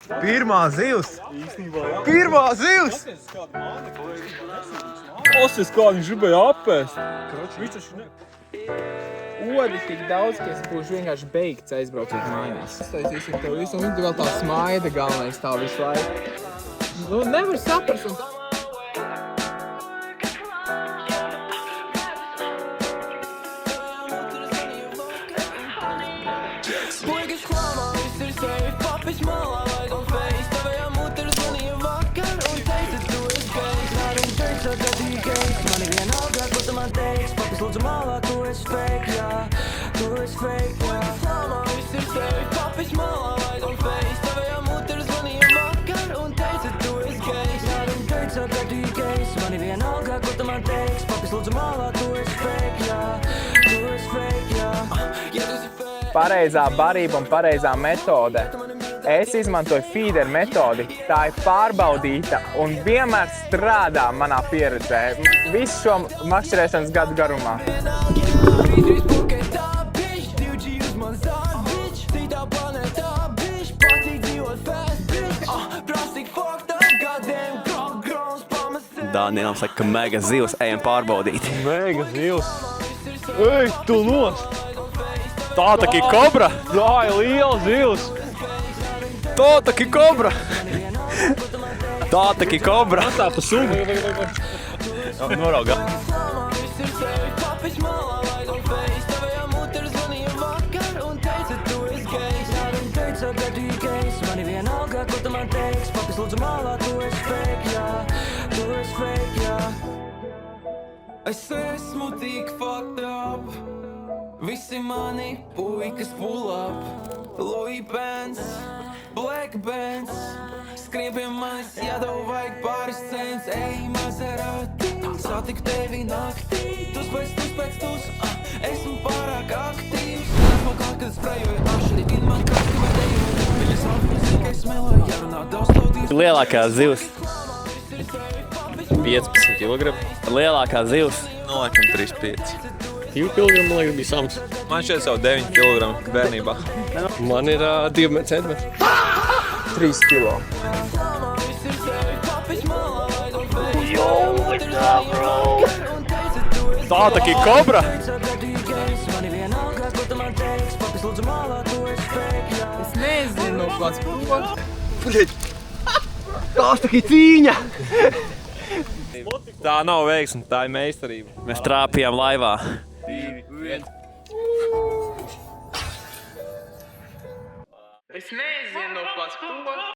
Pirmā zivs! Pirmā zivs! Klausies, kā viņš gribēja apēst. Odi tik daudz, ka es būšu vienkārši beigts aizbraucot mājās. Uztaisīsim tev visu, un viņi vēl tā smaida galvenais tā visu laiku. Nu, nevar saprast, un... Lūdzu malā, tu esi fake, jā, tu esi fake, jā. Slāmā viss ir safe, papis malā, lai don't face. Tavējā muteru zvanīja vakar un teica, tu esi gejs. Jā, un teica, ka tu esi gejs. Mani vienalga, ko tu man teiks. Papis lūdzu malā, tu esi fake, jā, tu esi fake, jā. Ja tu esi fake. Pareizā barība un pareizā metode. Es izmantoju feeder metodi, tā ir pārbaudīta un vienmēr strādā manā pieredzē visu šo makšķerēšanas gadu garumā. Dānielam saka, ka mega zivs, ejam pārbaudīt. Mega zivs. Ej, tu nost! Tā taki kobra! Tā ir liela zivs! Tā taki kobra! Tā taki kobra! Tā pa sugu! Noraugā. Es esmu tik fucked up. Visi mani puikas pull up. Louis Benz, Black Benz. Skrien pie manis, ja tev vajag pāris cents. Ej, Maserati, satiku tevi naktī. Tus pēc tus, esmu pārāk aktīvs. Esmu kā, kad sprejoju ašari, in man kraski vedēju. Viņas apņas, tikai smeloju, jārunā daudz tautīs. Lielākā zivs. 15 kg. Lielākā zivs. Nu, laikam 3,5. 2 kg, man liekas, bija sams. Man šeit savu 9 kg bērnībā. Man ir 2 centimetri. 3 kilo. Tā taki kobra! Es nezinu, kāds to. Tās tā kā cīņa! Tā nav veiksme, tā ir meistarība. Mēs trāpījām laivā. 2, 1. Es nezinu, kāds to.